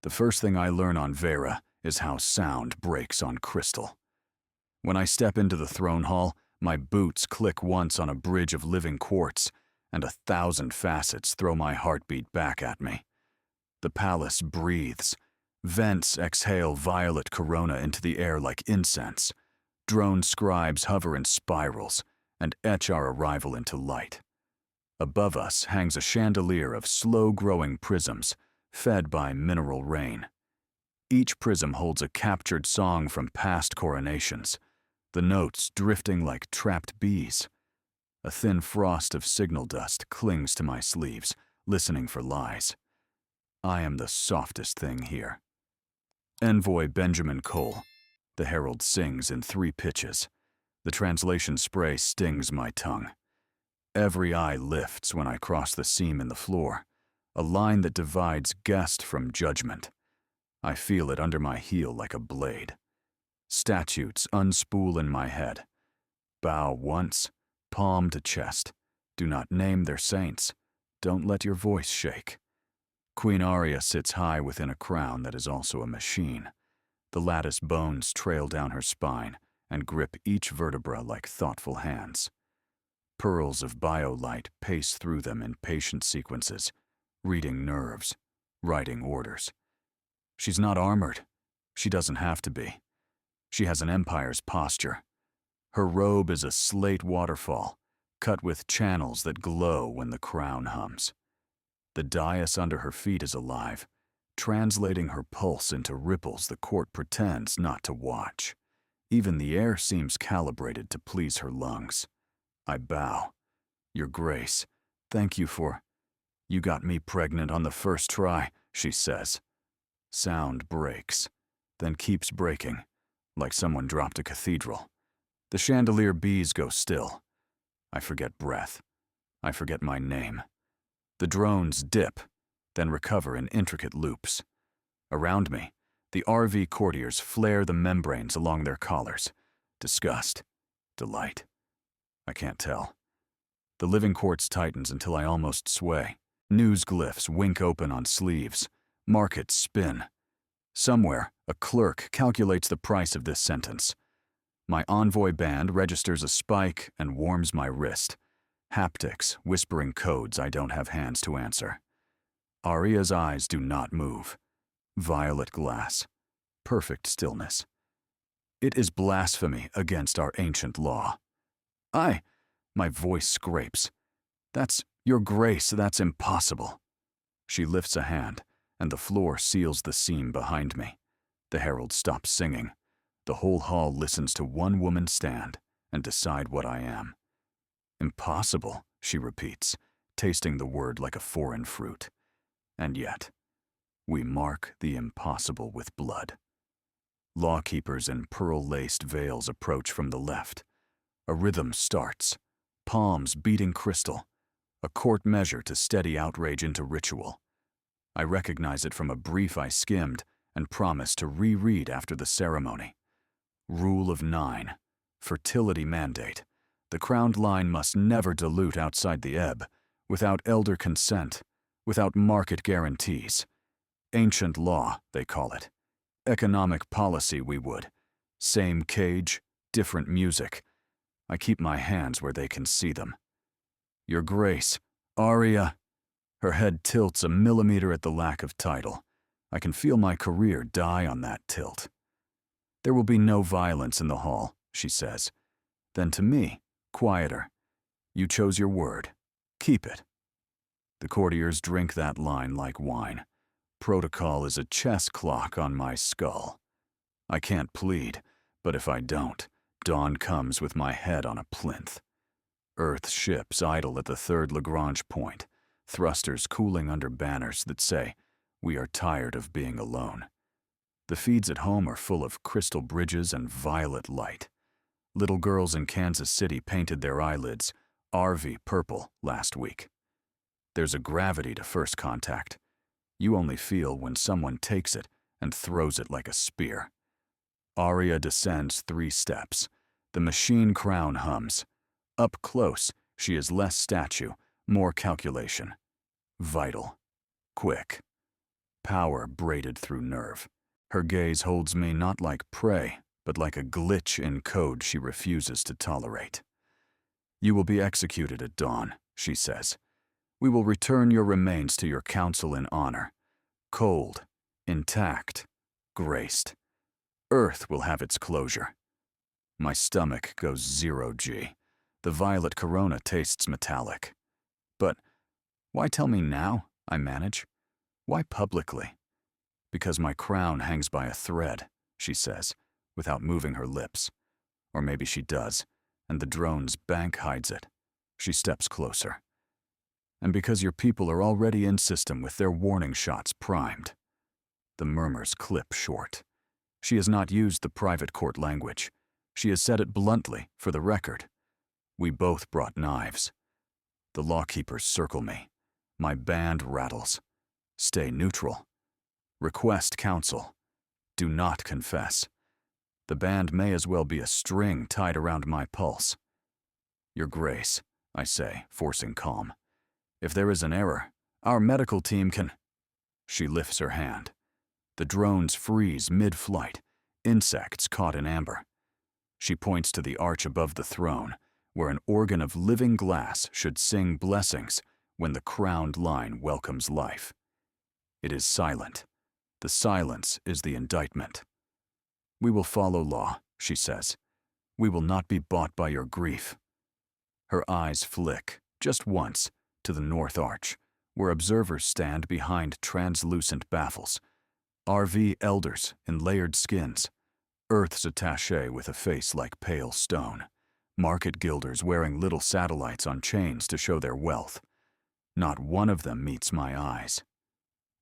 The first thing I learn on Vera is how sound breaks on crystal. When I step into the throne hall, my boots click once on a bridge of living quartz, and 1,000 facets throw my heartbeat back at me. The palace breathes. Vents exhale violet corona into the air like incense. Drone scribes hover in spirals and etch our arrival into light. Above us hangs a chandelier of slow-growing prisms, fed by mineral rain. Each prism holds a captured song from past coronations, the notes drifting like trapped bees. A thin frost of signal dust clings to my sleeves, listening for lies. I am the softest thing here. Envoy Benjamin Cole. The herald sings in 3 pitches. The translation spray stings my tongue. Every eye lifts when I cross the seam in the floor, a line that divides guest from judgment. I feel it under my heel like a blade. Statutes unspool in my head. Bow once, palm to chest. Do not name their saints. Don't let your voice shake. Queen Aria sits high within a crown that is also a machine. The lattice bones trail down her spine and grip each vertebra like thoughtful hands. Pearls of biolight pace through them in patient sequences, reading nerves, writing orders. She's not armored. She doesn't have to be. She has an empire's posture. Her robe is a slate waterfall, cut with channels that glow when the crown hums. The dais under her feet is alive, translating her pulse into ripples the court pretends not to watch. Even the air seems calibrated to please her lungs. I bow. Your Grace, thank you for... You got me pregnant on the first try, she says. Sound breaks, then keeps breaking, like someone dropped a cathedral. The chandelier bees go still. I forget breath. I forget my name. The drones dip, then recover in intricate loops. Around me, the RV courtiers flare the membranes along their collars. Disgust. Delight. I can't tell. The living quartz tightens until I almost sway. News glyphs wink open on sleeves. Markets spin. Somewhere, a clerk calculates the price of this sentence. My envoy band registers a spike and warms my wrist. Haptics, whispering codes I don't have hands to answer. Aria's eyes do not move. Violet glass. Perfect stillness. It is blasphemy against our ancient law. My voice scrapes. That's your Grace, that's impossible. She lifts a hand, and the floor seals the seam behind me. The herald stops singing. The whole hall listens to one woman stand and decide what I am. Impossible, she repeats, tasting the word like a foreign fruit. And yet, we mark the impossible with blood. Lawkeepers in pearl-laced veils approach from the left. A rhythm starts, palms beating crystal, a court measure to steady outrage into ritual. I recognize it from a brief I skimmed and promised to reread after the ceremony. Rule of 9, fertility mandate. The crowned line must never dilute outside the ebb, without elder consent, without market guarantees. Ancient law, they call it. Economic policy, we would. Same cage, different music. I keep my hands where they can see them. Your Grace, Aria. Her head tilts a millimeter at the lack of title. I can feel my career die on that tilt. There will be no violence in the hall, she says. Then to me, quieter. You chose your word. Keep it. The courtiers drink that line like wine. Protocol is a chess clock on my skull. I can't plead, but if I don't, dawn comes with my head on a plinth. Earth ships idle at the third Lagrange point, thrusters cooling under banners that say, we are tired of being alone. The feeds at home are full of crystal bridges and violet light. Little girls in Kansas City painted their eyelids RV purple last week. There's a gravity to first contact. You only feel when someone takes it and throws it like a spear. Aria descends 3 steps. The machine crown hums. Up close, she is less statue, more calculation. Vital. Quick. power braided through nerve. Her gaze holds me not like prey, but like a glitch in code she refuses to tolerate. "You will be executed at dawn," she says. "We will return your remains to your council in honor. Cold, intact, graced. Earth will have its closure." My stomach goes 0G. The violet corona tastes metallic. "But why tell me now?" I manage. "Why publicly?" "Because my crown hangs by a thread," she says, without moving her lips. Or maybe she does, and the drone's bank hides it. She steps closer. "And because your people are already in system with their warning shots primed." The murmurs clip short. She has not used the private court language. She has said it bluntly, for the record. "We both brought knives." The lawkeepers circle me. My band rattles. "Stay neutral. Request counsel. Do not confess." The band may as well be a string tied around my pulse. "Your Grace," I say, forcing calm. "If there is an error, our medical team can—" She lifts her hand. The drones freeze mid-flight, insects caught in amber. She points to the arch above the throne, where an organ of living glass should sing blessings when the crowned line welcomes life. It is silent. The silence is the indictment. "We will follow law," she says. "We will not be bought by your grief." Her eyes flick, just once, to the north arch, where observers stand behind translucent baffles. RV elders in layered skins. Earth's attaché with a face like pale stone. Market guilders wearing little satellites on chains to show their wealth. Not one of them meets my eyes.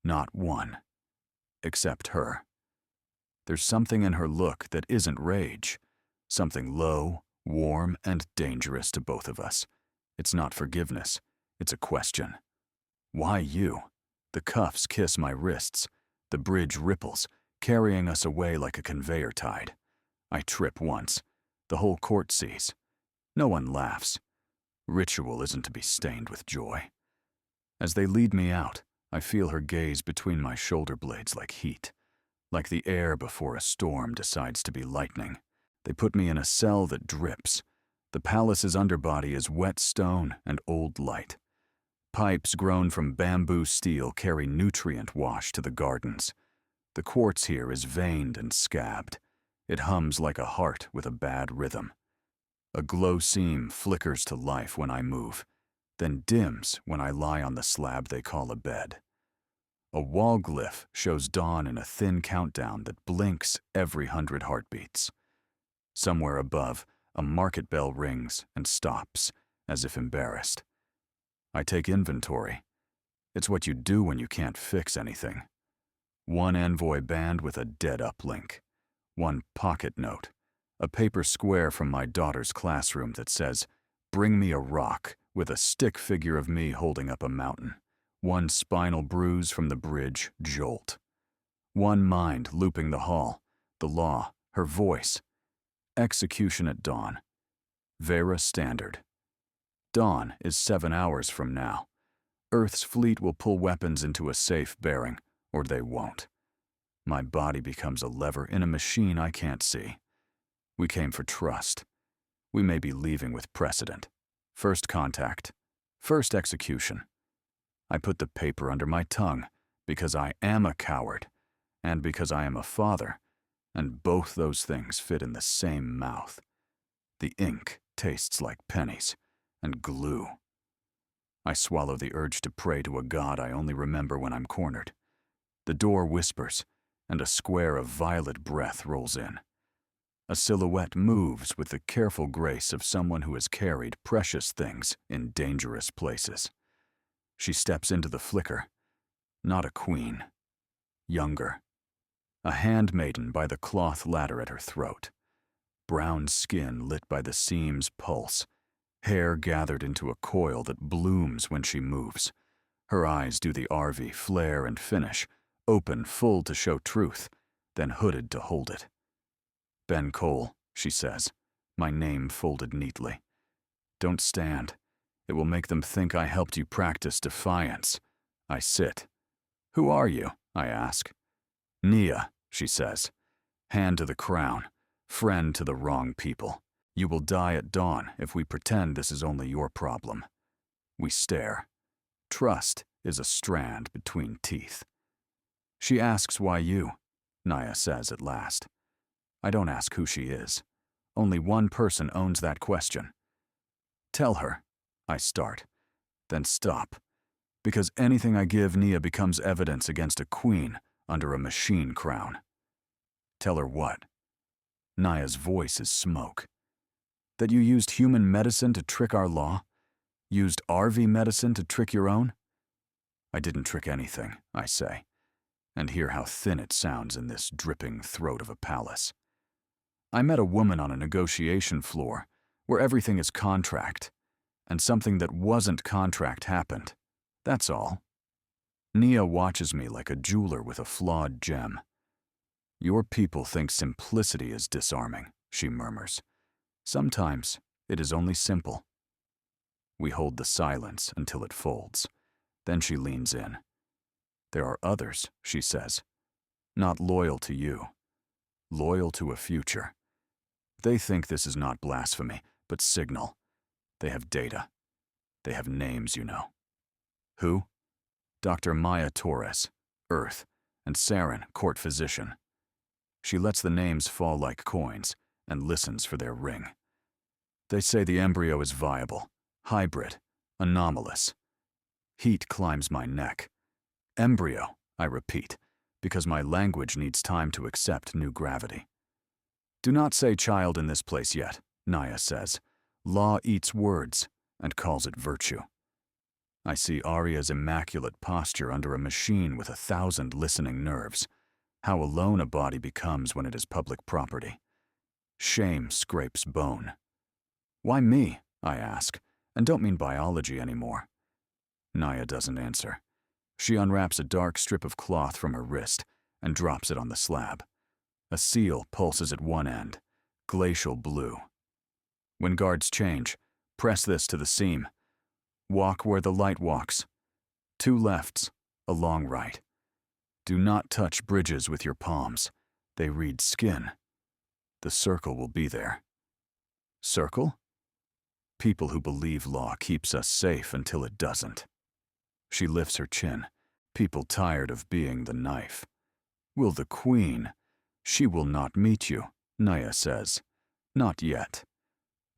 Not one. Except her. There's something in her look that isn't rage. Something low, warm, and dangerous to both of us. It's not forgiveness. It's a question. "Why you?" The cuffs kiss my wrists. The bridge ripples, carrying us away like a conveyor tide. I trip once. The whole court sees. No one laughs. Ritual isn't to be stained with joy. As they lead me out, I feel her gaze between my shoulder blades like heat. Like the air before a storm decides to be lightning. They put me in a cell that drips. The palace's underbody is wet stone and old light. Pipes grown from bamboo steel carry nutrient wash to the gardens. The quartz here is veined and scabbed. It hums like a heart with a bad rhythm. A glow seam flickers to life when I move, then dims when I lie on the slab they call a bed. A wall glyph shows dawn in a thin countdown that blinks every 100 heartbeats. Somewhere above, a market bell rings and stops, as if embarrassed. I take inventory. It's what you do when you can't fix anything. One envoy band with a dead uplink. One pocket note. A paper square from my daughter's classroom that says, "Bring me a rock," with a stick figure of me holding up a mountain. One spinal bruise from the bridge jolt. One mind looping the hall. The law, her voice. Execution at dawn. Vera Standard. Dawn is 7 hours from now. Earth's fleet will pull weapons into a safe bearing, or they won't. My body becomes a lever in a machine I can't see. We came for trust. We may be leaving with precedent. First contact. First execution. I put the paper under my tongue because I am a coward and because I am a father, and both those things fit in the same mouth. The ink tastes like pennies and glue. I swallow the urge to pray to a god I only remember when I'm cornered. The door whispers, and a square of violet breath rolls in. A silhouette moves with the careful grace of someone who has carried precious things in dangerous places. She steps into the flicker. Not a queen. Younger. A handmaiden by the cloth ladder at her throat. Brown skin lit by the seam's pulse. Hair gathered into a coil that blooms when she moves. Her eyes do the RV flare and finish, open full to show truth, then hooded to hold it. "Ben Cole," she says, my name folded neatly. "Don't stand. It will make them think I helped you practice defiance." I sit. "Who are you?" I ask. Nia, she says. Hand to the crown, friend to the wrong people. You will die at dawn if we pretend this is only your problem. We stare. Trust is a strand between teeth. She asks why you, Nia says at last. I don't ask who she is. Only one person owns that question. Tell her, I start, then stop, because anything I give Nia becomes evidence against a queen under a machine crown. Tell her what? Nia's voice is smoke. That you used human medicine to trick our law? Used RV medicine to trick your own? I didn't trick anything, I say, and hear how thin it sounds in this dripping throat of a palace. I met a woman on a negotiation floor where everything is contract, and something that wasn't contract happened. That's all. Nia watches me like a jeweler with a flawed gem. Your people think simplicity is disarming, she murmurs. Sometimes it is only simple. We hold the silence until it folds. Then she leans in. There are others, she says, not loyal to you, loyal to a future. They think this is not blasphemy, but signal. They have data. They have names, you know. Who? Dr. Maya Torres, Earth, and Saren, court physician. She lets the names fall like coins and listens for their ring. They say the embryo is viable, hybrid, anomalous. Heat climbs my neck. Embryo, I repeat, because my language needs time to accept new gravity. Do not say child in this place yet, Nia says. Law eats words and calls it virtue. I see Arya's immaculate posture under a machine with 1,000 listening nerves. How alone a body becomes when it is public property. Shame scrapes bone. Why me? I ask, and don't mean biology anymore. Nia doesn't answer. She unwraps a dark strip of cloth from her wrist and drops it on the slab. A seal pulses at one end, glacial blue. When guards change, press this to the seam. Walk where the light walks. 2 lefts, a long right. Do not touch bridges with your palms. They read skin. The circle will be there. Circle? People who believe law keeps us safe until it doesn't. She lifts her chin. People tired of being the knife. Will the queen? She will not meet you, Nia says. Not yet.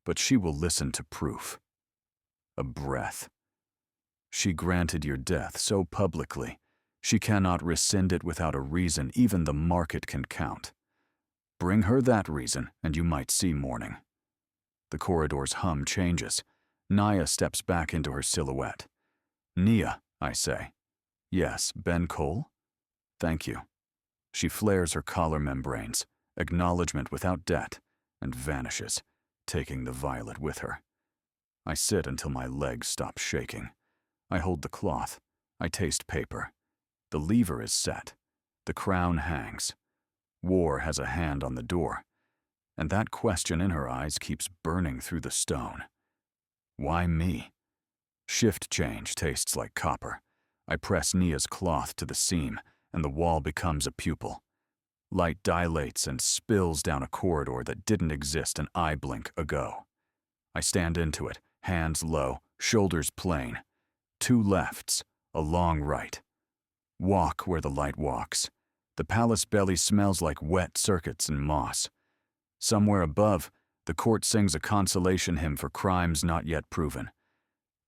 But she will listen to proof. A breath. She granted your death so publicly. She cannot rescind it without a reason even the market can count. Bring her that reason, and you might see morning. The corridor's hum changes. Nia steps back into her silhouette. Nia, I say. Yes, Ben Cole? Thank you. She flares her collar membranes, acknowledgement without debt, and vanishes, taking the violet with her. I sit until my legs stop shaking. I hold the cloth. I taste paper. The lever is set. The crown hangs. War has a hand on the door, and that question in her eyes keeps burning through the stone. Why me? Shift change tastes like copper. I press Nia's cloth to the seam, and the wall becomes a pupil. Light dilates and spills down a corridor that didn't exist an eye blink ago. I stand into it, hands low, shoulders plain. 2 lefts, a long right. Walk where the light walks. The palace belly smells like wet circuits and moss. Somewhere above, the court sings a consolation hymn for crimes not yet proven.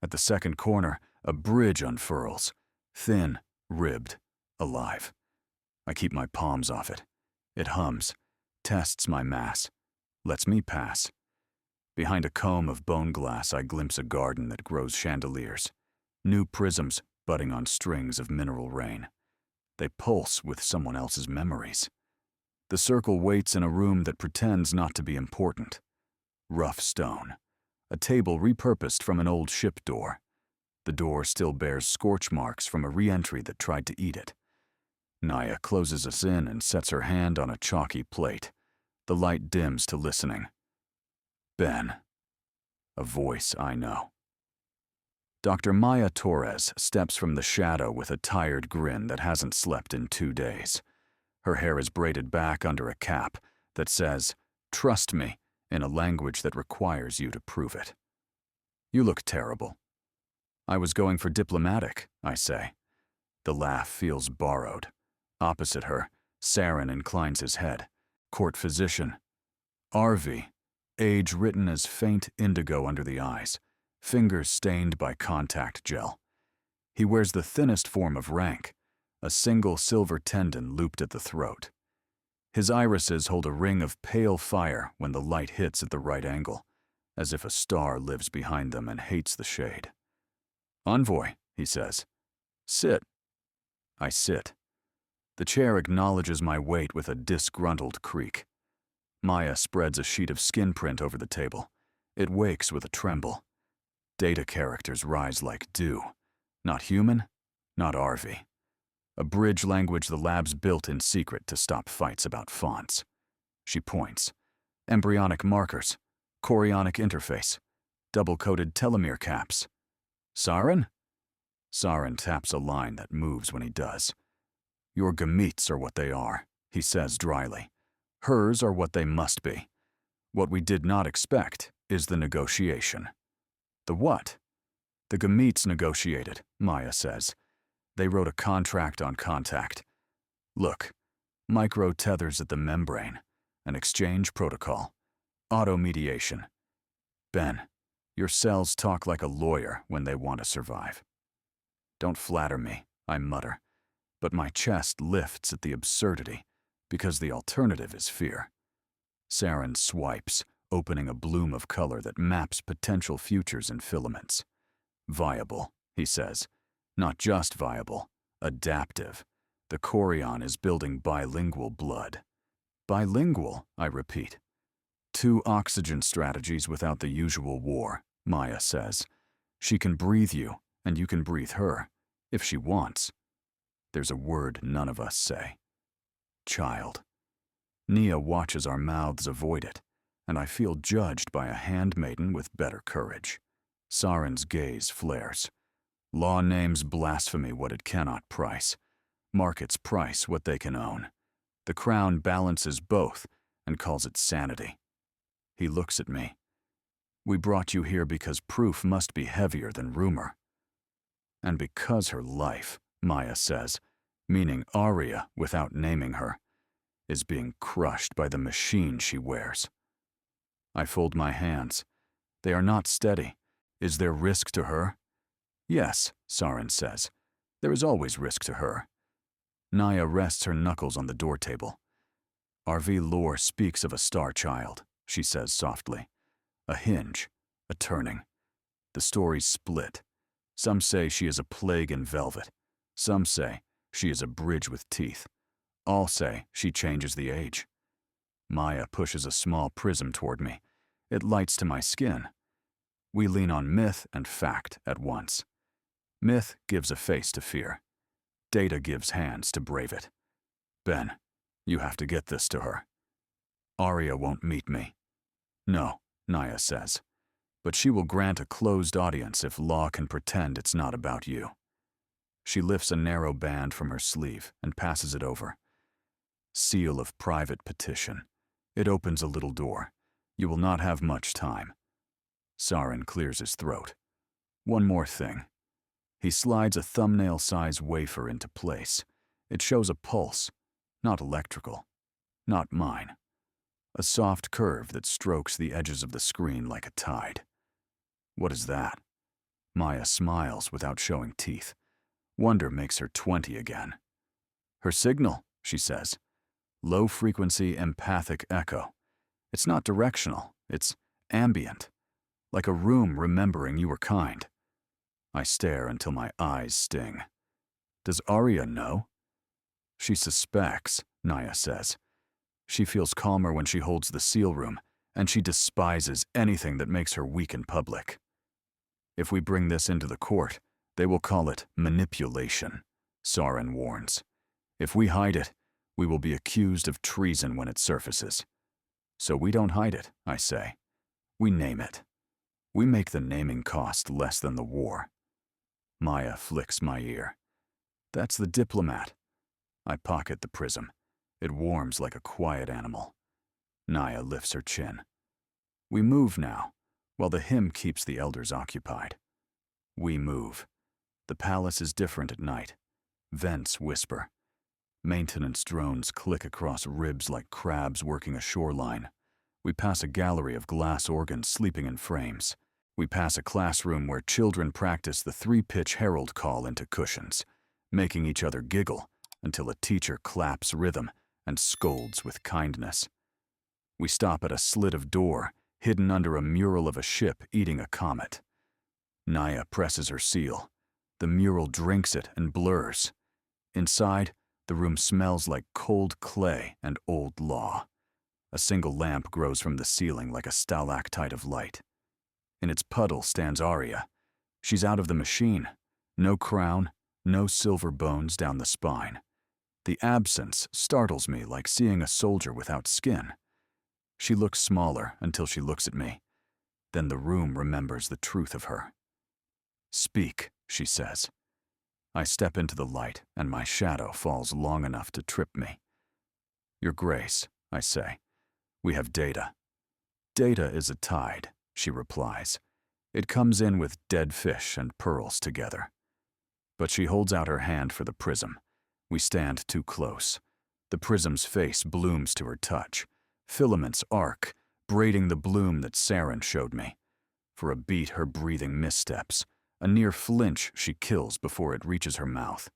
At the second corner, a bridge unfurls, thin, ribbed, alive. I keep my palms off it. It hums, tests my mass, lets me pass. Behind a comb of bone glass, I glimpse a garden that grows chandeliers, new prisms budding on strings of mineral rain. They pulse with someone else's memories. The circle waits in a room that pretends not to be important. Rough stone. A table repurposed from an old ship door. The door still bears scorch marks from a re-entry that tried to eat it. Nia closes us in and sets her hand on a chalky plate. The light dims to listening. Ben. A voice I know. Dr. Maya Torres steps from the shadow with a tired grin that hasn't slept in 2 days. Her hair is braided back under a cap that says, "Trust me," in a language that requires you to prove it. "You look terrible." "I was going for diplomatic," I say. The laugh feels borrowed. Opposite her, Saren inclines his head. "Court physician." RV, age written as faint indigo under the eyes, fingers stained by contact gel. He wears the thinnest form of rank, a single silver tendon looped at the throat. His irises hold a ring of pale fire when the light hits at the right angle, as if a star lives behind them and hates the shade. "Envoy," he says. "Sit." I sit. The chair acknowledges my weight with a disgruntled creak. Maya spreads a sheet of skin print over the table. It wakes with a tremble. Data characters rise like dew. Not human, not RV. A bridge language the lab's built in secret to stop fights about fonts. She points. Embryonic markers, chorionic interface, double-coded telomere caps. "Saren?" Saren taps a line that moves when he does. "Your gametes are what they are," he says dryly. "Hers are what they must be. What we did not expect is the negotiation." "The what?" "The gametes negotiated," Maya says. "They wrote a contract on contact. Look, micro-tethers at the membrane, an exchange protocol, auto-mediation. Ben, your cells talk like a lawyer when they want to survive." "Don't flatter me," I mutter, but my chest lifts at the absurdity, because the alternative is fear. Saren swipes, opening a bloom of color that maps potential futures in filaments. "Viable," he says. "Not just viable, adaptive. The chorion is building bilingual blood." "Bilingual," I repeat. "2 oxygen strategies without the usual war," Maya says. "She can breathe you, and you can breathe her, if she wants." There's a word none of us say. "Child." Nia watches our mouths avoid it, and I feel judged by a handmaiden with better courage. Saren's gaze flares. "Law names blasphemy what it cannot price. Markets price what they can own. The crown balances both and calls it sanity." He looks at me. "We brought you here because proof must be heavier than rumor." "And because her life," Maya says, meaning Arya without naming her, "is being crushed by the machine she wears." I fold my hands. They are not steady. Is there risk to her? "Yes," Saren says. "There is always risk to her." Nia rests her knuckles on the door table. "RV lore speaks of a star child," she says softly. "A hinge, a turning. The stories split. Some say she is a plague in velvet. Some say she is a bridge with teeth. All say she changes the age." Maya pushes a small prism toward me. It lights to my skin. We lean on myth and fact at once. Myth gives a face to fear. Data gives hands to brave it. "Ben, you have to get this to her." "Arya won't meet me." "No," Nia says. "But she will grant a closed audience if law can pretend it's not about you." She lifts a narrow band from her sleeve and passes it over. "Seal of private petition. It opens a little door. You will not have much time." Saren clears his throat. "One more thing." He slides a thumbnail-size wafer into place. It shows a pulse, not electrical, not mine. A soft curve that strokes the edges of the screen like a tide. "What is that?" Maya smiles without showing teeth. Wonder makes her 20 again. "Her signal," she says. "Low-frequency empathic echo. It's not directional, it's ambient. Like a room remembering you were kind." I stare until my eyes sting. "Does Arya know?" "She suspects," Nia says. "She feels calmer when she holds the seal room, and she despises anything that makes her weak in public. If we bring this into the court, they will call it manipulation," Saren warns. "If we hide it, we will be accused of treason when it surfaces. So we don't hide it," I say. "We name it. We make the naming cost less than the war." Maya flicks my ear. That's the diplomat. I pocket the prism. It warms like a quiet animal. Naya lifts her chin. We move now, while the hymn keeps the elders occupied. We move. The palace is different at night. Vents whisper. Maintenance drones click across ribs like crabs working a shoreline. We pass a gallery of glass organs sleeping in frames. We pass a classroom where children practice the 3-pitch herald call into cushions, making each other giggle until a teacher claps rhythm and scolds with kindness. We stop at a slit of door, hidden under a mural of a ship eating a comet. Naya presses her seal. The mural drinks it and blurs. Inside, the room smells like cold clay and old law. A single lamp grows from the ceiling like a stalactite of light. In its puddle stands Arya. She's out of the machine. No crown, no silver bones down the spine. The absence startles me like seeing a soldier without skin. She looks smaller until she looks at me. Then the room remembers the truth of her. Speak, she says. I step into the light, and my shadow falls long enough to trip me. Your Grace, I say, we have data. Data is a tide, she replies. It comes in with dead fish and pearls together. But she holds out her hand for the prism. We stand too close. The prism's face blooms to her touch. Filaments arc, braiding the bloom that Saren showed me. For a beat, her breathing missteps. A near flinch she kills before it reaches her mouth.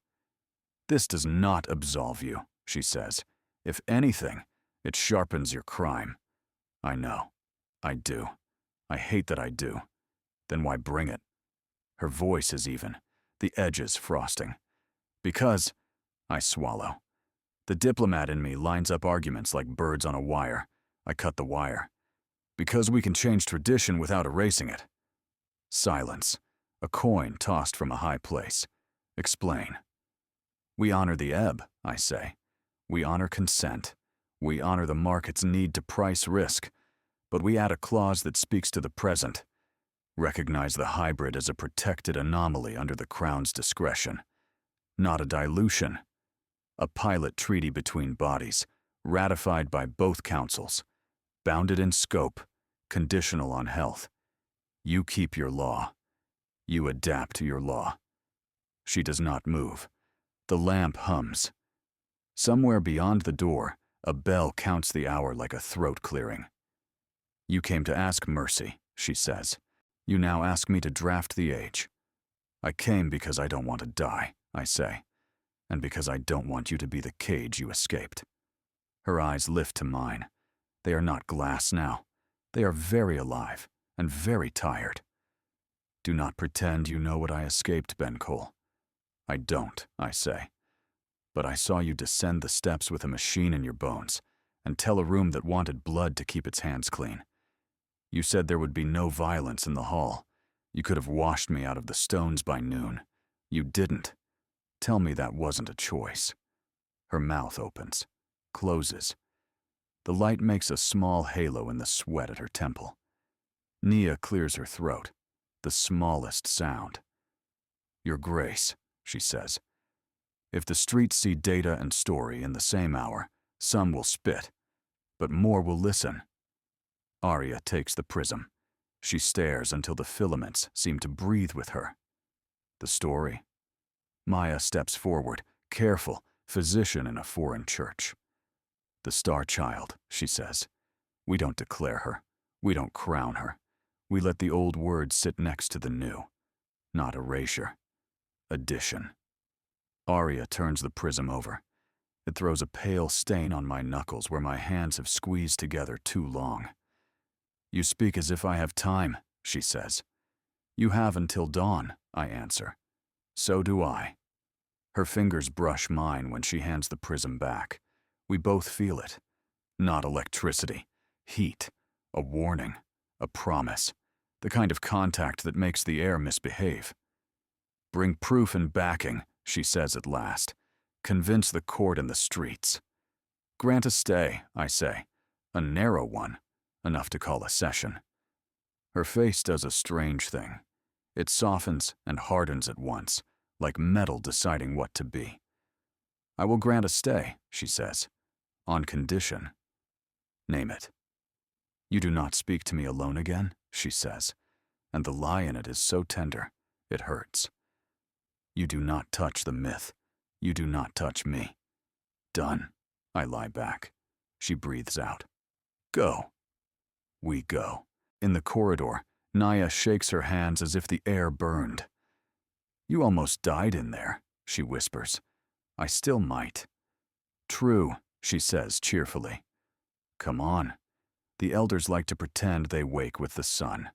This does not absolve you, she says. If anything, it sharpens your crime. I know. I do. I hate that I do. Then why bring it? Her voice is even, the edges frosting. Because, I swallow. The diplomat in me lines up arguments like birds on a wire. I cut the wire. Because we can change tradition without erasing it. Silence. A coin tossed from a high place. Explain. We honor the ebb, I say. We honor consent. We honor the market's need to price risk. But we add a clause that speaks to the present. Recognize the hybrid as a protected anomaly under the Crown's discretion. Not a dilution. A pilot treaty between bodies, ratified by both councils. Bounded in scope, conditional on health. You keep your law. You adapt to your law. She does not move. The lamp hums. Somewhere beyond the door, a bell counts the hour like a throat clearing. You came to ask mercy, she says. You now ask me to draft the age. I came because I don't want to die, I say, and because I don't want you to be the cage you escaped. Her eyes lift to mine. They are not glass now. They are very alive and very tired. Do not pretend you know what I escaped, Ben Cole. I don't, I say. But I saw you descend the steps with a machine in your bones and tell a room that wanted blood to keep its hands clean. You said there would be no violence in the hall. You could have washed me out of the stones by noon. You didn't. Tell me that wasn't a choice. Her mouth opens, closes. The light makes a small halo in the sweat at her temple. Nia clears her throat, the smallest sound. Your Grace, she says. If the streets see data and story in the same hour, some will spit, but more will listen. Arya takes the prism. She stares until the filaments seem to breathe with her. The story? Maya steps forward, careful, physician in a foreign church. The Star Child, she says. We don't declare her. We don't crown her. We let the old word sit next to the new. Not erasure. Addition. Arya turns the prism over. It throws a pale stain on my knuckles where my hands have squeezed together too long. You speak as if I have time, she says. You have until dawn, I answer. So do I. Her fingers brush mine when she hands the prism back. We both feel it. Not electricity. Heat. A warning. A promise. The kind of contact that makes the air misbehave. Bring proof and backing, she says at last. Convince the court and the streets. Grant a stay, I say. A narrow one. Enough to call a session. Her face does a strange thing. It softens and hardens at once, like metal deciding what to be. I will grant a stay, she says, on condition. Name it. You do not speak to me alone again, she says, and the lie in it is so tender, it hurts. You do not touch the myth. You do not touch me. Done, I lie back. She breathes out. Go. We go. In the corridor, Naya shakes her hands as if the air burned. You almost died in there, she whispers. I still might. True, she says cheerfully. Come on. The elders like to pretend they wake with the sun.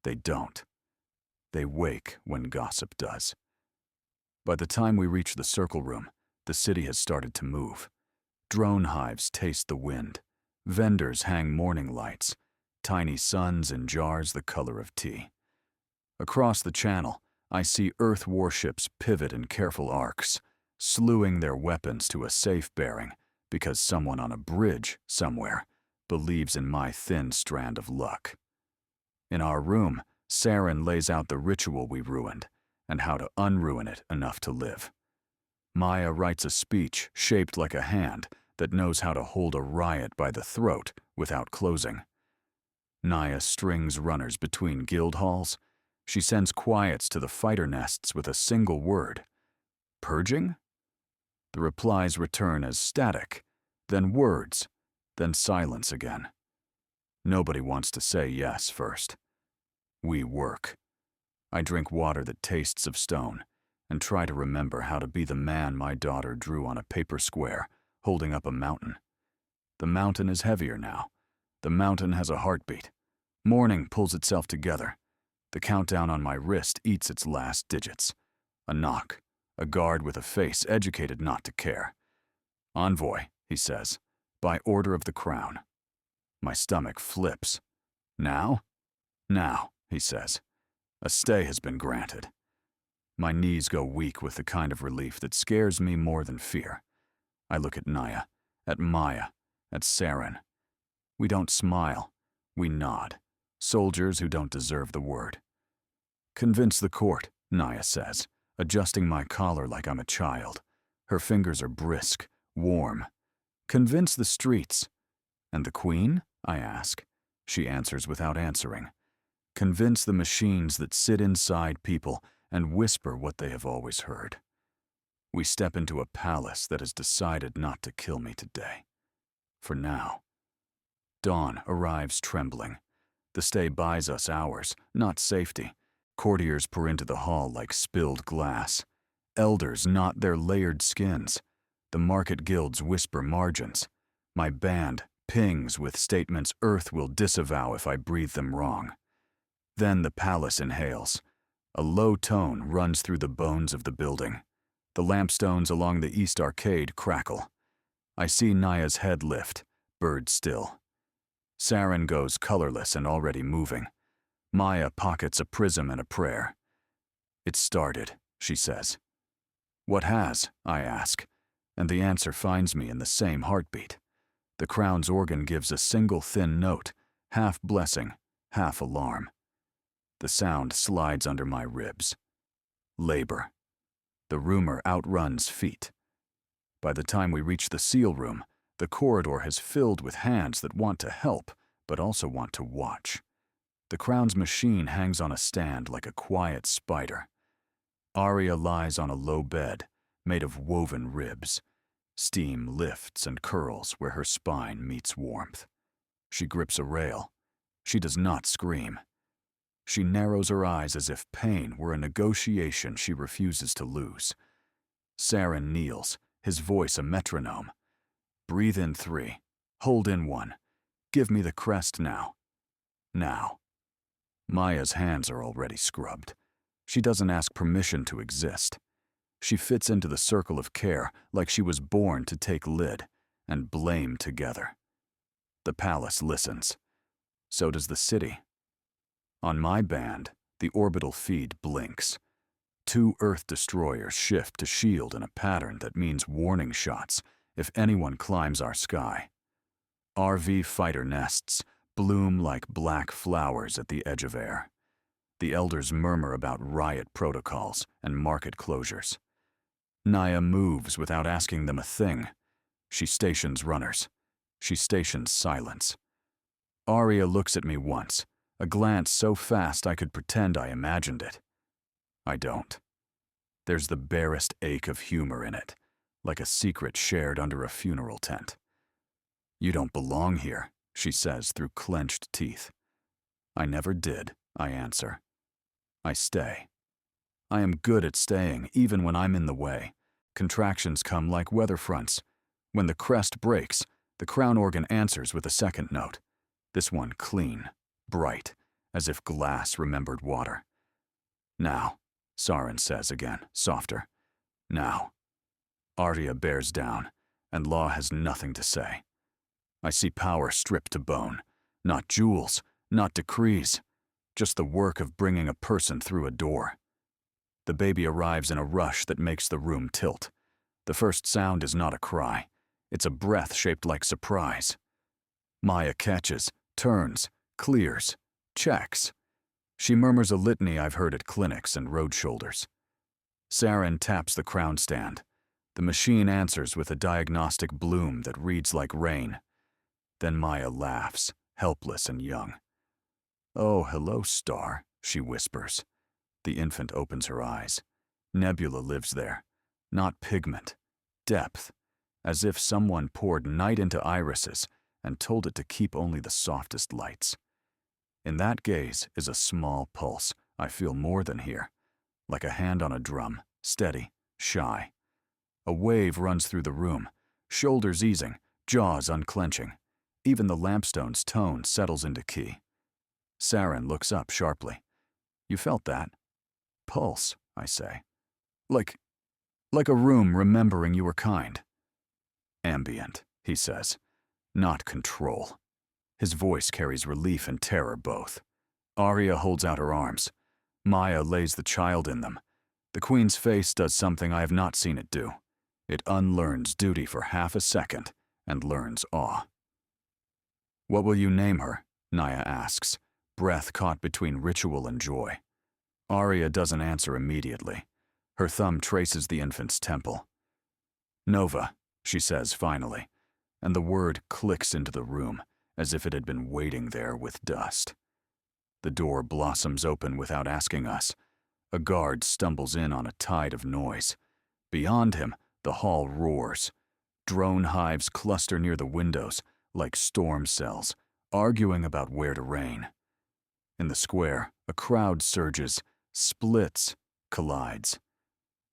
They don't. They wake when gossip does. By the time we reach the circle room, the city has started to move. Drone hives taste the wind. Vendors hang morning lights. Tiny suns in jars the color of tea. Across the channel, I see Earth warships pivot in careful arcs, slewing their weapons to a safe bearing because someone on a bridge somewhere believes in my thin strand of luck. In our room, Saren lays out the ritual we ruined and how to unruin it enough to live. Maya writes a speech shaped like a hand that knows how to hold a riot by the throat without closing. Naya strings runners between guild halls. She sends quiets to the fighter nests with a single word. Purging? The replies return as static, then words, then silence again. Nobody wants to say yes first. We work. I drink water that tastes of stone and try to remember how to be the man my daughter drew on a paper square, holding up a mountain. The mountain is heavier now. The mountain has a heartbeat. Morning pulls itself together. The countdown on my wrist eats its last digits. A knock. A guard with a face educated not to care. Envoy, he says, by order of the crown. My stomach flips. Now? Now, he says. A stay has been granted. My knees go weak with the kind of relief that scares me more than fear. I look at Naya, at Maya, at Saren. We don't smile. We nod. Soldiers who don't deserve the word. Convince the court, Naya says, adjusting my collar like I'm a child. Her fingers are brisk, warm. Convince the streets. And the queen? I ask. She answers without answering. Convince the machines that sit inside people and whisper what they have always heard. We step into a palace that has decided not to kill me today. For now. Dawn arrives trembling. The stay buys us hours, not safety. Courtiers pour into the hall like spilled glass. Elders knot their layered skins. The market guilds whisper margins. My band pings with statements Earth will disavow if I breathe them wrong. Then the palace inhales. A low tone runs through the bones of the building. The lampstones along the east arcade crackle. I see Naya's head lift, bird still. Saren goes colorless and already moving. Maya pockets a prism and a prayer. It started, she says. What has? I ask, and the answer finds me in the same heartbeat. The crown's organ gives a single thin note, half blessing, half alarm. The sound slides under my ribs. Labor. The rumor outruns feet. By the time we reach the seal room, the corridor has filled with hands that want to help, but also want to watch. The crown's machine hangs on a stand like a quiet spider. Arya lies on a low bed, made of woven ribs. Steam lifts and curls where her spine meets warmth. She grips a rail. She does not scream. She narrows her eyes as if pain were a negotiation she refuses to lose. Saren kneels, his voice a metronome. Breathe in 3. Hold in 1. Give me the crest now. Now. Maya's hands are already scrubbed. She doesn't ask permission to exist. She fits into the circle of care like she was born to take lid and blame together. The palace listens. So does the city. On my band, the orbital feed blinks. 2 Earth destroyers shift to shield in a pattern that means warning shots if anyone climbs our sky. RV fighter nests bloom like black flowers at the edge of air. The elders murmur about riot protocols and market closures. Naya moves without asking them a thing. She stations runners. She stations silence. Arya looks at me once, a glance so fast I could pretend I imagined it. I don't. There's the barest ache of humor in it, like a secret shared under a funeral tent. "You don't belong here," she says through clenched teeth. "I never did," I answer. I stay. I am good at staying, even when I'm in the way. Contractions come like weather fronts. When the crest breaks, the crown organ answers with a second note. This one clean, bright, as if glass remembered water. "Now," Saren says again, softer. "Now." Arya bears down, and Law has nothing to say. I see power stripped to bone. Not jewels, not decrees, just the work of bringing a person through a door. The baby arrives in a rush that makes the room tilt. The first sound is not a cry. It's a breath shaped like surprise. Maya catches, turns, clears, checks. She murmurs a litany I've heard at clinics and road shoulders. Saren taps the crown stand. The machine answers with a diagnostic bloom that reads like rain. Then Maya laughs, helpless and young. "Oh, hello, star," she whispers. The infant opens her eyes. Nebula lives there. Not pigment, depth, as if someone poured night into irises and told it to keep only the softest lights. In that gaze is a small pulse I feel more than here, like a hand on a drum, steady, shy. A wave runs through the room, shoulders easing, jaws unclenching. Even the lampstone's tone settles into key. Saren looks up sharply. "You felt that?" "Pulse," I say. Like a room remembering you were kind." "Ambient," he says, "not control." His voice carries relief and terror both. Arya holds out her arms. Maya lays the child in them. The queen's face does something I have not seen it do. It unlearns duty for half a second and learns awe. "What will you name her?" Naya asks, breath caught between ritual and joy. Arya doesn't answer immediately. Her thumb traces the infant's temple. "Nova," she says finally, and the word clicks into the room as if it had been waiting there with dust. The door blossoms open without asking us. A guard stumbles in on a tide of noise. Beyond him, the hall roars. Drone hives cluster near the windows, like storm cells, arguing about where to reign. In the square, a crowd surges, splits, collides.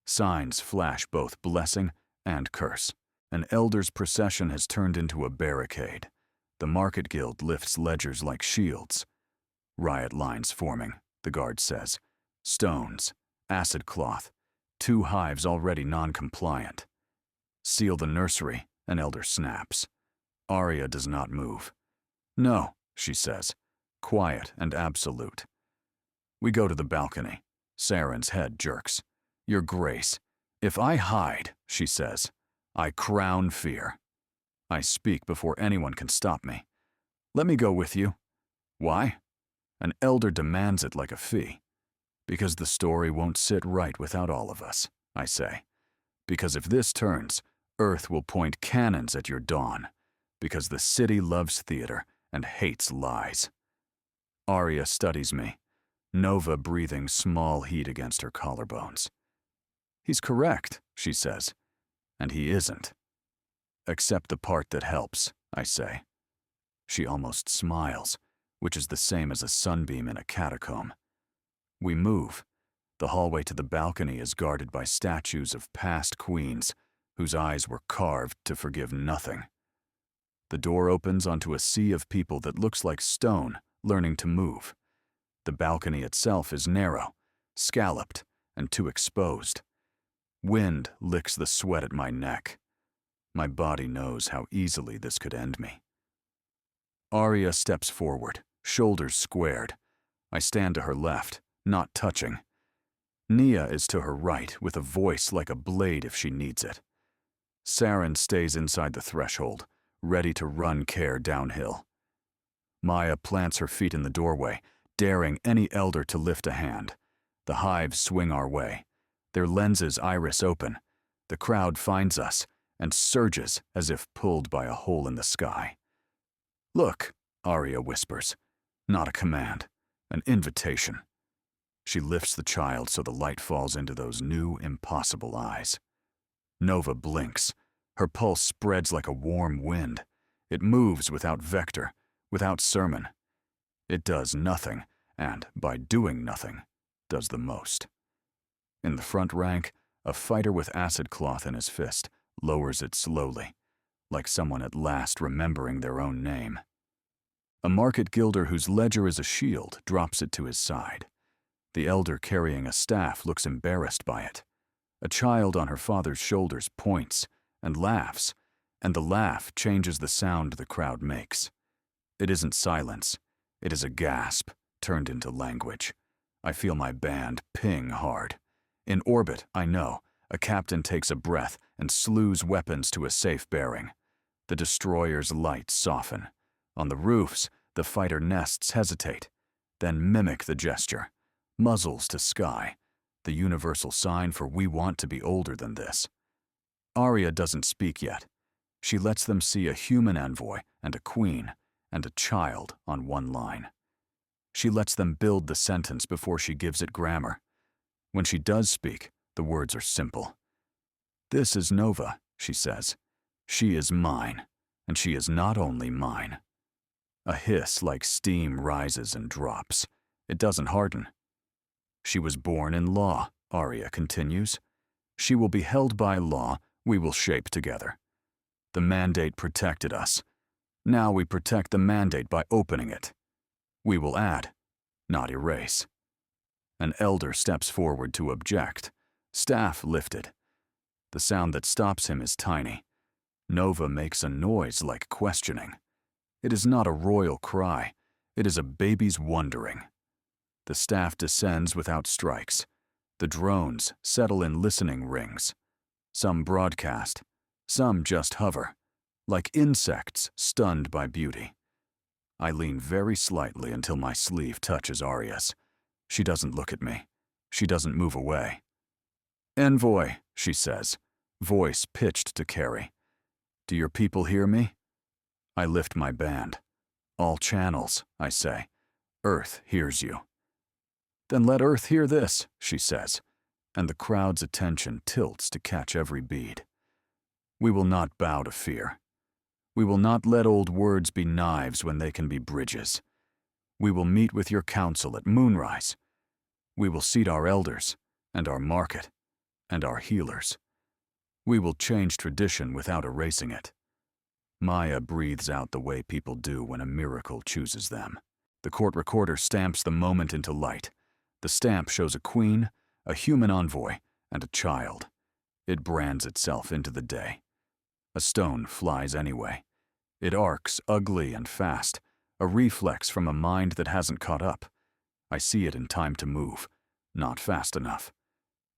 Signs flash both blessing and curse. An elder's procession has turned into a barricade. The Market Guild lifts ledgers like shields. "Riot lines forming," the guard says. "Stones, acid cloth, 2 hives already non-compliant." "Seal the nursery," an elder snaps. Arya does not move. "No," she says, quiet and absolute. We go to the balcony. Saren's head jerks. "Your Grace, if I hide," she says, "I crown fear." I speak before anyone can stop me. "Let me go with you." "Why?" An elder demands it like a fee. "Because the story won't sit right without all of us," I say. "Because if this turns, Earth will point cannons at your dawn. Because the city loves theater and hates lies." Arya studies me, Nova breathing small heat against her collarbones. "He's correct," she says. "And he isn't." "Except the part that helps," I say. She almost smiles, which is the same as a sunbeam in a catacomb. We move. The hallway to the balcony is guarded by statues of past queens whose eyes were carved to forgive nothing. The door opens onto a sea of people that looks like stone learning to move. The balcony itself is narrow, scalloped, and too exposed. Wind licks the sweat at my neck. My body knows how easily this could end me. Arya steps forward, shoulders squared. I stand to her left, not touching. Nia is to her right, with a voice like a blade if she needs it. Saren stays inside the threshold, ready to run Care downhill. Maya plants her feet in the doorway, daring any elder to lift a hand. The hives swing our way, their lenses iris open. The crowd finds us and surges as if pulled by a hole in the sky. "Look," Arya whispers. Not a command, an invitation. She lifts the child so the light falls into those new, impossible eyes. Nova blinks. Her pulse spreads like a warm wind. It moves without vector, without sermon. It does nothing, and by doing nothing, does the most. In the front rank, a fighter with acid cloth in his fist lowers it slowly, like someone at last remembering their own name. A market gilder whose ledger is a shield drops it to his side. The elder carrying a staff looks embarrassed by it. A child on her father's shoulders points and laughs, and the laugh changes the sound the crowd makes. It isn't silence. It is a gasp turned into language. I feel my band ping hard. In orbit, I know, a captain takes a breath and slews weapons to a safe bearing. The destroyer's lights soften. On the roofs, the fighter nests hesitate, then mimic the gesture. Muzzles to sky, the universal sign for we want to be older than this. Arya doesn't speak yet. She lets them see a human envoy and a queen and a child on one line. She lets them build the sentence before she gives it grammar. When she does speak, the words are simple. "This is Nova," she says. "She is mine, and she is not only mine." A hiss like steam rises and drops. It doesn't harden. "She was born in law," Arya continues. "She will be held by law we will shape together. The mandate protected us. Now we protect the mandate by opening it. We will add, not erase." An elder steps forward to object, staff lifted. The sound that stops him is tiny. Nova makes a noise like questioning. It is not a royal cry. It is a baby's wondering. The staff descends without strikes. The drones settle in listening rings. Some broadcast, some just hover, like insects stunned by beauty. I lean very slightly until my sleeve touches Arya's. She doesn't look at me. She doesn't move away. "Envoy," she says, voice pitched to carry. "Do your people hear me?" I lift my band. "All channels," I say. "Earth hears you." "Then let Earth hear this," she says, and the crowd's attention tilts to catch every bead. We will not bow to fear. We will not let old words be knives when they can be bridges. We will meet with your council at moonrise. We will seat our elders, and our market, and our healers. We will change tradition without erasing it. Maya breathes out the way people do when a miracle chooses them. The court recorder stamps the moment into light. The stamp shows a queen, a human envoy, and a child. It brands itself into the day. A stone flies anyway. It arcs ugly and fast, a reflex from a mind that hasn't caught up. I see it in time to move, not fast enough.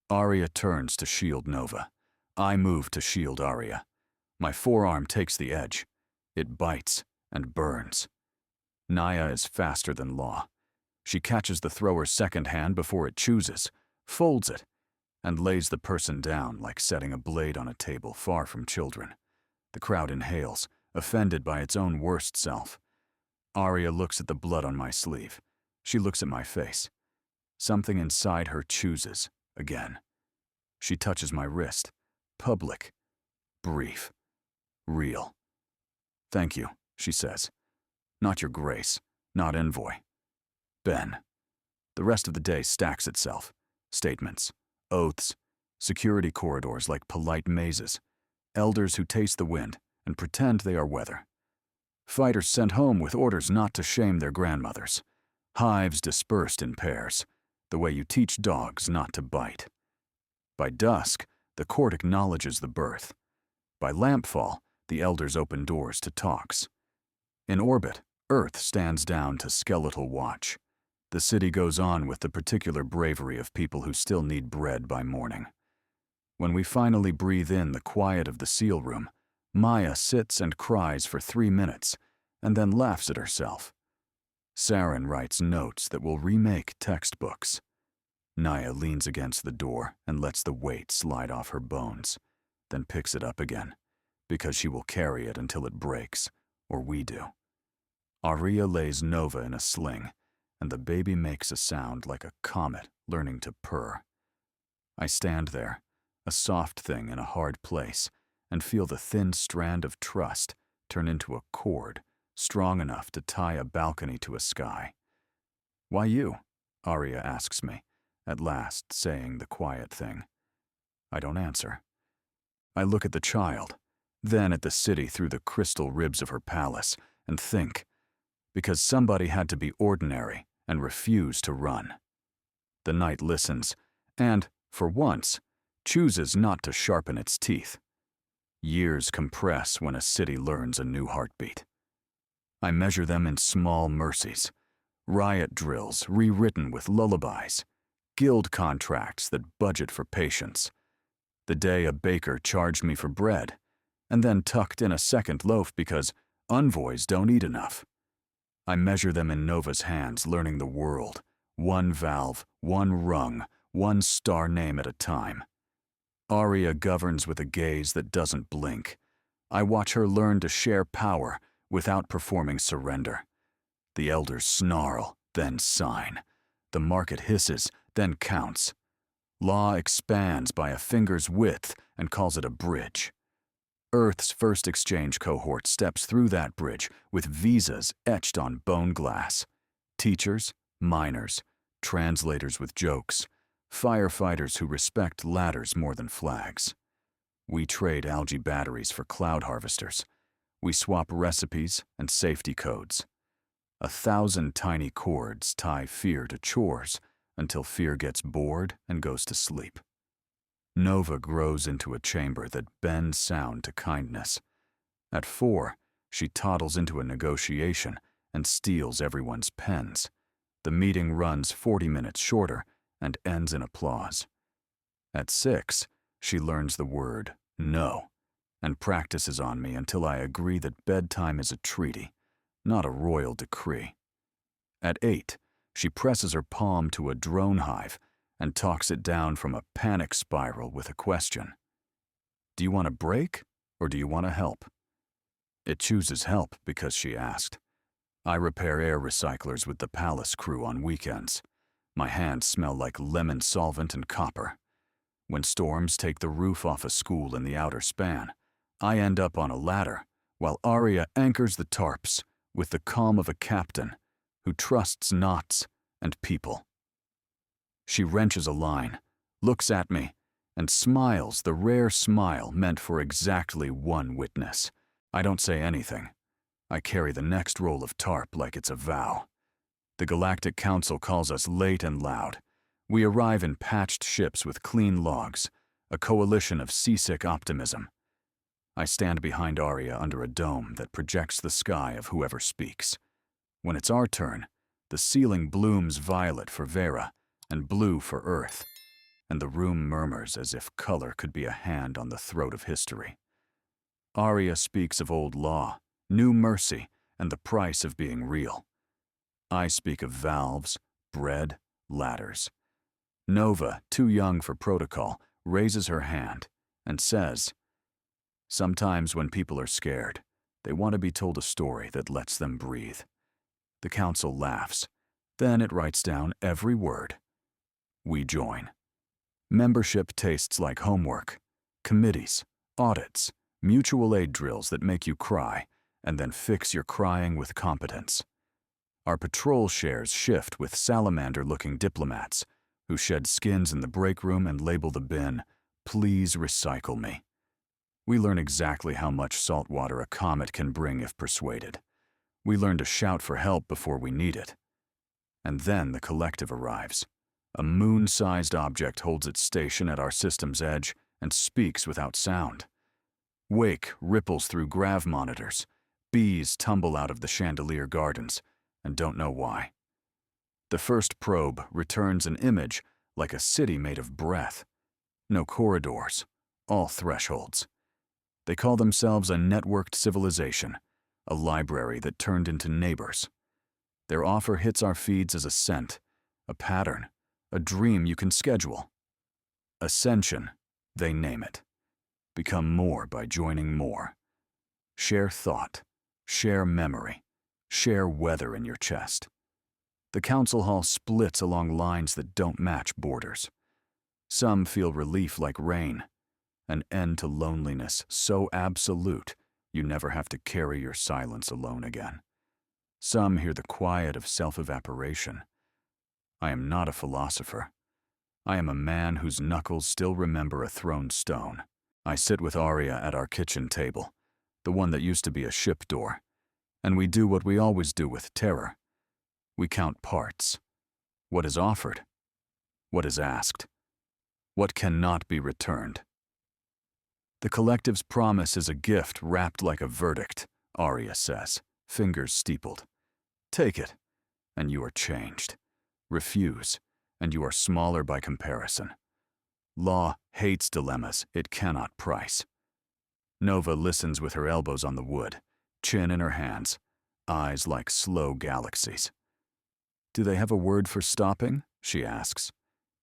Arya turns to shield Nova. I move to shield Arya. My forearm takes the edge. It bites and burns. Naya is faster than law. She catches the thrower's second hand before it chooses, folds it, and lays the person down like setting a blade on a table far from children. The crowd inhales, offended by its own worst self. Arya looks at the blood on my sleeve. She looks at my face. Something inside her chooses, again. She touches my wrist. Public. Brief. Real. "Thank you," she says. "Not your grace, not envoy. Ben." The rest of the day stacks itself. Statements, oaths, security corridors like polite mazes, elders who taste the wind and pretend they are weather. Fighters sent home with orders not to shame their grandmothers. Hives dispersed in pairs, the way you teach dogs not to bite. By dusk, the court acknowledges the birth. By lampfall, the elders open doors to talks. In orbit, Earth stands down to skeletal watch. The city goes on with the particular bravery of people who still need bread by morning. When we finally breathe in the quiet of the seal room, Maya sits and cries for 3 minutes, and then laughs at herself. Saren writes notes that will remake textbooks. Naya leans against the door and lets the weight slide off her bones, then picks it up again, because she will carry it until it breaks, or we do. Aria lays Nova in a sling, and the baby makes a sound like a comet learning to purr. I stand there, a soft thing in a hard place, and feel the thin strand of trust turn into a cord strong enough to tie a balcony to a sky. "Why you?" Aria asks me, at last saying the quiet thing. I don't answer. I look at the child, then at the city through the crystal ribs of her palace, and think, because somebody had to be ordinary and refuse to run. The night listens, and, for once, chooses not to sharpen its teeth. Years compress when a city learns a new heartbeat. I measure them in small mercies, riot drills rewritten with lullabies, guild contracts that budget for patience. The day a baker charged me for bread, and then tucked in a second loaf because envoys don't eat enough. I measure them in Nova's hands, learning the world, one valve, one rung, one star name at a time. Aria governs with a gaze that doesn't blink. I watch her learn to share power without performing surrender. The elders snarl, then sign. The market hisses, then counts. Law expands by a finger's width and calls it a bridge. Earth's first exchange cohort steps through that bridge with visas etched on bone glass. Teachers, miners, translators with jokes, firefighters who respect ladders more than flags. We trade algae batteries for cloud harvesters. We swap recipes and safety codes. 1,000 tiny cords tie fear to chores until fear gets bored and goes to sleep. Nova grows into a chamber that bends sound to kindness. At 4, she toddles into a negotiation and steals everyone's pens. The meeting runs 40 minutes shorter and ends in applause. At 6, she learns the word no and practices on me until I agree that bedtime is a treaty, not a royal decree. At 8, she presses her palm to a drone hive and talks it down from a panic spiral with a question. Do you want a break, or do you want to help? It chooses help because she asked. I repair air recyclers with the palace crew on weekends. My hands smell like lemon solvent and copper. When storms take the roof off a school in the outer span, I end up on a ladder, while Aria anchors the tarps with the calm of a captain who trusts knots and people. She wrenches a line, looks at me, and smiles the rare smile meant for exactly one witness. I don't say anything. I carry the next roll of tarp like it's a vow. The Galactic Council calls us late and loud. We arrive in patched ships with clean logs, a coalition of seasick optimism. I stand behind Aria under a dome that projects the sky of whoever speaks. When it's our turn, the ceiling blooms violet for Vera and blue for Earth, and the room murmurs as if color could be a hand on the throat of history. Aria speaks of old law, new mercy, and the price of being real. I speak of valves, bread, ladders. Nova, too young for protocol, raises her hand and says, "Sometimes when people are scared, they want to be told a story that lets them breathe." The council laughs. Then it writes down every word. We join. Membership tastes like homework, committees, audits, mutual aid drills that make you cry, and then fix your crying with competence. Our patrol shares shift with salamander-looking diplomats who shed skins in the break room and label the bin, "Please recycle me." We learn exactly how much salt water a comet can bring if persuaded. We learn to shout for help before we need it. And then the collective arrives. A moon-sized object holds its station at our system's edge and speaks without sound. Wake ripples through grav monitors. Bees tumble out of the chandelier gardens, and don't know why. The first probe returns an image like a city made of breath. No corridors, all thresholds. They call themselves a networked civilization, a library that turned into neighbors. Their offer hits our feeds as a scent, a pattern, a dream you can schedule. Ascension, they name it. Become more by joining more. Share thought, share memory, share weather in your chest. The council hall splits along lines that don't match borders. Some feel relief like rain, an end to loneliness so absolute you never have to carry your silence alone again. Some hear the quiet of self-evaporation. I am not a philosopher. I am a man whose knuckles still remember a thrown stone. I sit with Arya at our kitchen table, the one that used to be a ship door, and we do what we always do with terror. We count parts. What is offered? What is asked? What cannot be returned? The collective's promise is a gift wrapped like a verdict, Arya says, fingers steepled. Take it, and you are changed. Refuse, and you are smaller by comparison. Law hates dilemmas it cannot price. Nova listens with her elbows on the wood, chin in her hands, eyes like slow galaxies. Do they have a word for stopping? She asks.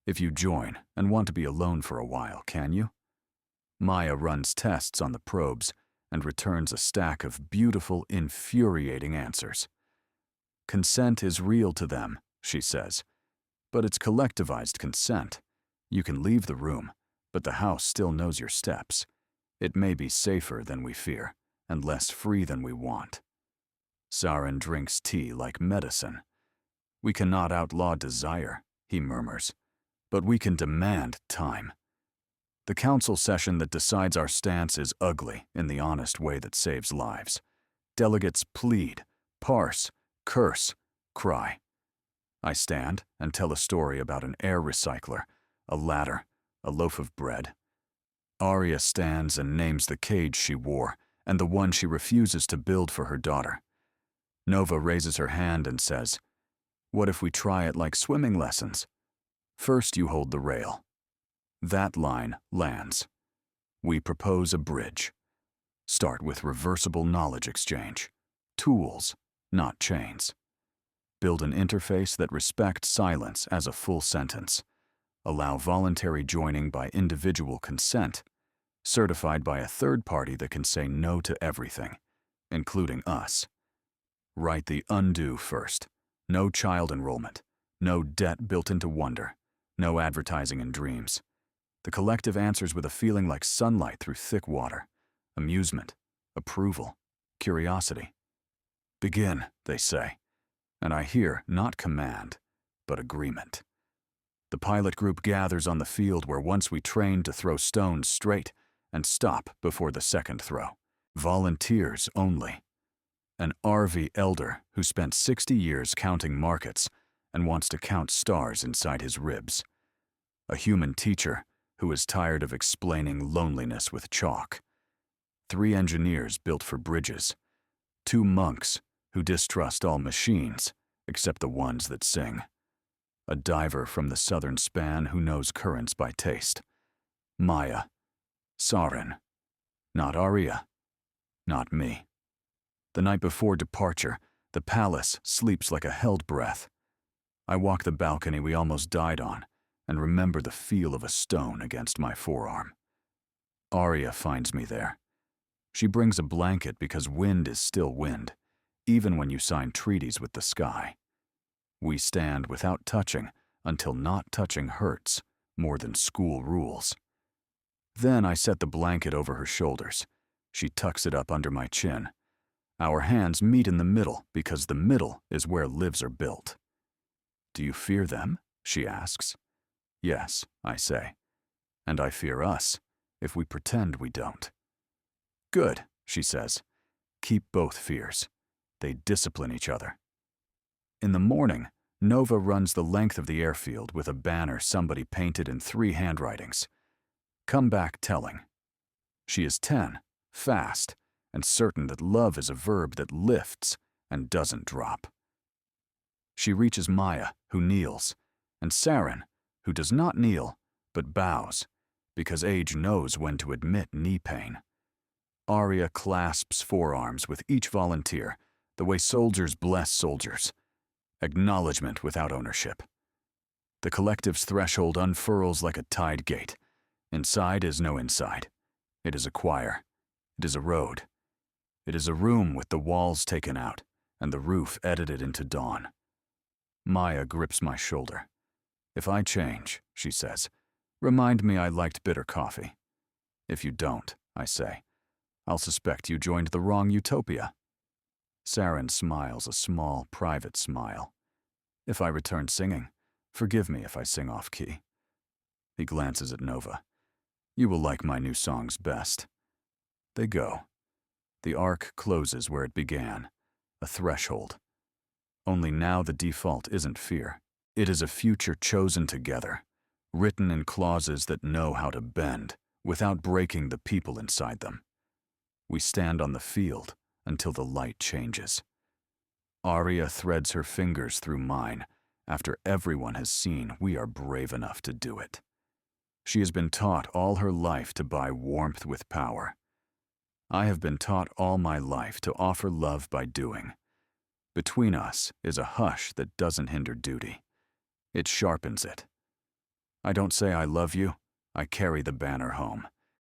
If you join and want to be alone for a while, can you? Maya runs tests on the probes and returns a stack of beautiful, infuriating answers. Consent is real to them, she says, but it's collectivized consent. You can leave the room, but the house still knows your steps. It may be safer than we fear, and less free than we want. Saren drinks tea like medicine. We cannot outlaw desire, he murmurs, but we can demand time. The council session that decides our stance is ugly in the honest way that saves lives. Delegates plead, parse, curse, cry. I stand and tell a story about an air recycler, a ladder, a loaf of bread. Arya stands and names the cage she wore and the one she refuses to build for her daughter. Nova raises her hand and says, "What if we try it like swimming lessons? First you hold the rail." That line lands. We propose a bridge. Start with reversible knowledge exchange. Tools, not chains. Build an interface that respects silence as a full sentence. Allow voluntary joining by individual consent, certified by a third party that can say no to everything, including us. Write the undo first. No child enrollment. No debt built into wonder. No advertising in dreams. The collective answers with a feeling like sunlight through thick water. Amusement, approval, curiosity. Begin, they say. And I hear not command, but agreement. The pilot group gathers on the field where once we trained to throw stones straight and stop before the second throw. Volunteers only. An RV elder who spent 60 years counting markets and wants to count stars inside his ribs. A human teacher who is tired of explaining loneliness with chalk. 3 engineers built for bridges. 2 monks who distrust all machines except the ones that sing. A diver from the southern span who knows currents by taste. Maya. Saren. Not Arya. Not me. The night before departure, the palace sleeps like a held breath. I walk the balcony we almost died on and remember the feel of a stone against my forearm. Arya finds me there. She brings a blanket because wind is still wind, even when you sign treaties with the sky. We stand without touching until not touching hurts more than school rules. Then I set the blanket over her shoulders. She tucks it up under my chin. Our hands meet in the middle because the middle is where lives are built. Do you fear them? She asks. Yes, I say. And I fear us if we pretend we don't. Good, she says. Keep both fears. They discipline each other. In the morning, Nova runs the length of the airfield with a banner somebody painted in 3 handwritings. Come back telling. She is 10, fast, and certain that love is a verb that lifts and doesn't drop. She reaches Maya, who kneels, and Saren, who does not kneel, but bows, because age knows when to admit knee pain. Arya clasps forearms with each volunteer, the way soldiers bless soldiers. acknowledgement without ownership. The collective's threshold unfurls like a tide gate. Inside is no inside. It is a choir. It is a road. It is a room with the walls taken out and the roof edited into dawn. Maya grips my shoulder. If I change, she says, remind me I liked bitter coffee. If you don't, I say, I'll suspect you joined the wrong utopia. Saren smiles a small, private smile. If I return singing, forgive me if I sing off-key. He glances at Nova. You will like my new songs best. They go. The arc closes where it began, a threshold. Only now the default isn't fear. It is a future chosen together, written in clauses that know how to bend without breaking the people inside them. We stand on the field until the light changes. Arya threads her fingers through mine after everyone has seen we are brave enough to do it. She has been taught all her life to buy warmth with power. I have been taught all my life to offer love by doing. Between us is a hush that doesn't hinder duty. It sharpens it. I don't say I love you, I carry the banner home.